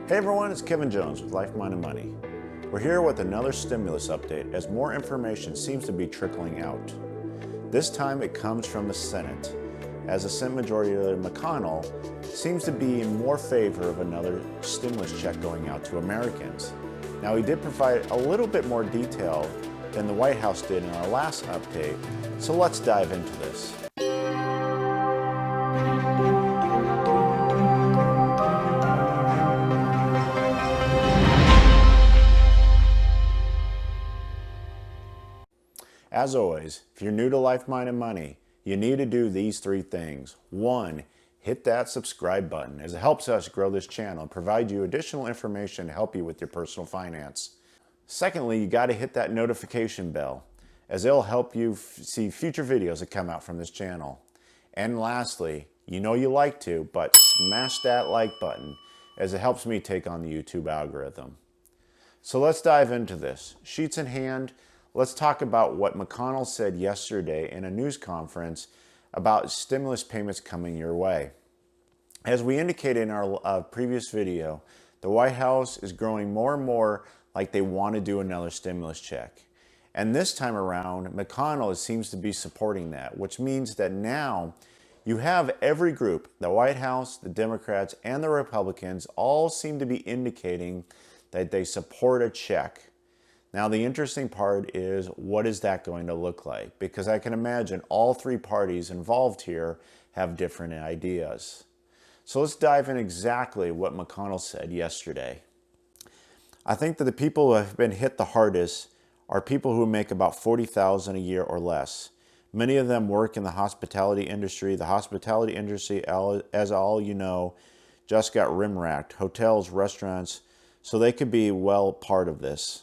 Hey everyone, it's Kevin Jones with Life, Mind, and Money. We're here with another stimulus update as more information seems to be trickling out. This time it comes from the Senate, as the Senate Majority Leader McConnell seems to be in more favor of another stimulus check going out to Americans. Now, he did provide a little bit more detail than the White House did in our last update, so let's dive into this. As always, if you're new to Life, Mind, and Money, you need to do these three things. 1, hit that subscribe button as it helps us grow this channel and provide you additional information to help you with your personal finance. Secondly, you got to hit that notification bell as it'll help you see future videos that come out from this channel. And lastly, you know you like to, but smash that like button as it helps me take on the YouTube algorithm. So let's dive into this. Sheets in hand, let's talk about what McConnell said yesterday in a news conference about stimulus payments coming your way. As we indicated in our previous video, the White House is growing more and more like they want to do another stimulus check. And this time around, McConnell seems to be supporting that, which means that now you have every group, the White House, the Democrats, and the Republicans, all seem to be indicating that they support a check. Now, the interesting part is, what is that going to look like? Because I can imagine all three parties involved here have different ideas. So let's dive in exactly what McConnell said yesterday. I think that the people who have been hit the hardest are people who make about $40,000 a year or less. Many of them work in the hospitality industry. The hospitality industry, as all you know, just got rim-racked. Hotels, restaurants, so they could be well part of this.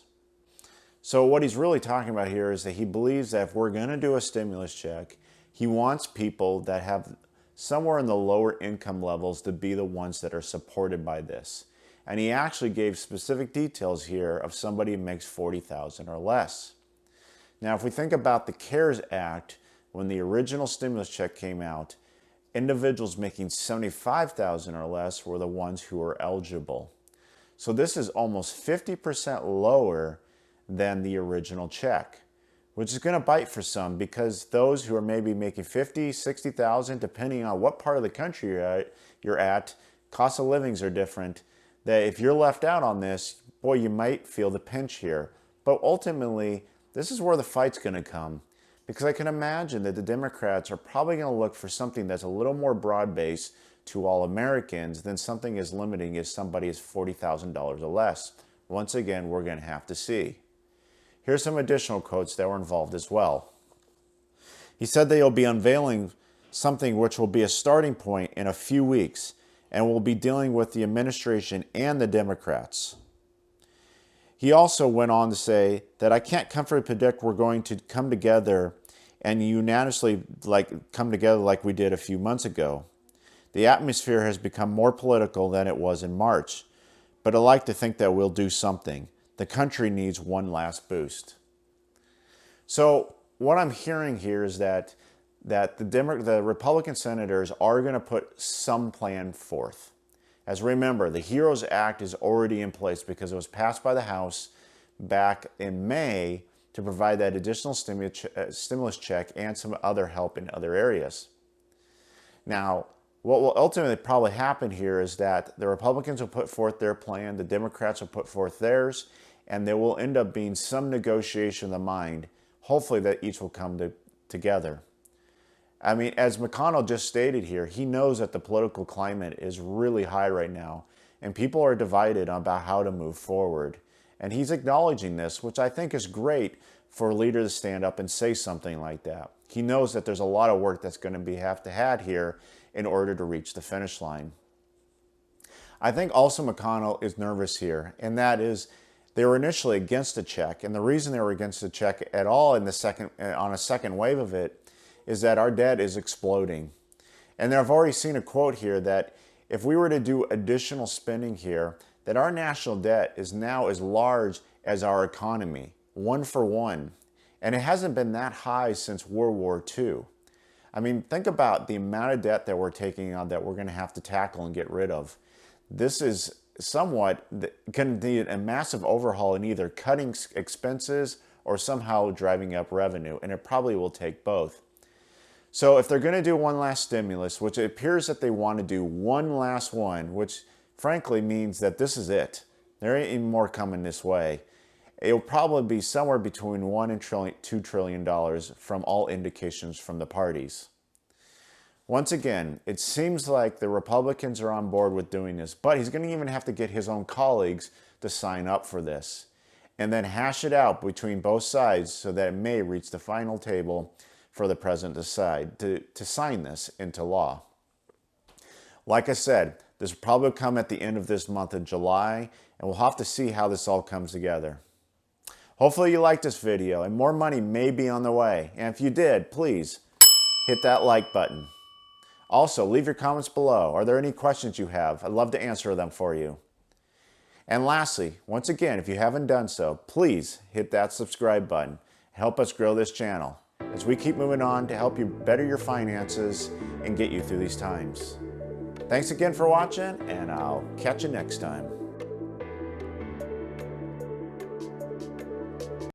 So what he's really talking about here is that he believes that if we're going to do a stimulus check, he wants people that have somewhere in the lower income levels to be the ones that are supported by this. And he actually gave specific details here of somebody who makes $40,000 or less. Now, if we think about the CARES Act, when the original stimulus check came out, individuals making $75,000 or less were the ones who were eligible. So this is almost 50% lower than the original check, which is going to bite for some, because those who are maybe making $50,000, $60,000, depending on what part of the country you're at, cost of livings are different, that if you're left out on this, boy, you might feel the pinch here. But ultimately, this is where the fight's going to come, because I can imagine that the Democrats are probably going to look for something that's a little more broad-based to all Americans than something as limiting as somebody is $40,000 or less. Once again, we're going to have to see. Here's some additional quotes that were involved as well. He said they'll be unveiling something which will be a starting point in a few weeks, and will be dealing with the administration and the Democrats. He also went on to say that I can't comfortably predict we're going to come together and unanimously come together like we did a few months ago. The atmosphere has become more political than it was in March, but I like to think that we'll do something. The country needs one last boost. So what I'm hearing here is that the Republican senators are going to put some plan forth. As remember, the HEROES Act is already in place because it was passed by the House back in May to provide that additional stimulus check and some other help in other areas. Now, what will ultimately probably happen here is that the Republicans will put forth their plan, the Democrats will put forth theirs, and there will end up being some negotiation of the mind, hopefully that each will come together. I mean, as McConnell just stated here, he knows that the political climate is really high right now, and people are divided about how to move forward. And he's acknowledging this, which I think is great for a leader to stand up and say something like that. He knows that there's a lot of work that's going to have to had here in order to reach the finish line. I think also McConnell is nervous here, and that is they were initially against the check, and the reason they were against the check at all on a second wave of it is that our debt is exploding. And I've already seen a quote here that if we were to do additional spending here, that our national debt is now as large as our economy, 1 for 1. And it hasn't been that high since World War II. I mean, think about the amount of debt that we're taking on that we're going to have to tackle and get rid of. This is somewhat going to need a massive overhaul in either cutting expenses or somehow driving up revenue, and it probably will take both. So if they're going to do one last stimulus, which it appears that they want to do one last one, which frankly means that this is it. There ain't even more coming this way. It'll probably be somewhere between $1 and $2 trillion from all indications from the parties. Once again, it seems like the Republicans are on board with doing this, but he's going to even have to get his own colleagues to sign up for this and then hash it out between both sides so that it may reach the final table for the president to decide to sign this into law. Like I said, this will probably come at the end of this month of July, and we'll have to see how this all comes together. Hopefully you liked this video, and more money may be on the way. And if you did, please hit that like button. Also, leave your comments below. Are there any questions you have? I'd love to answer them for you. And lastly, once again, if you haven't done so, please hit that subscribe button. Help us grow this channel as we keep moving on to help you better your finances and get you through these times. Thanks again for watching, and I'll catch you next time.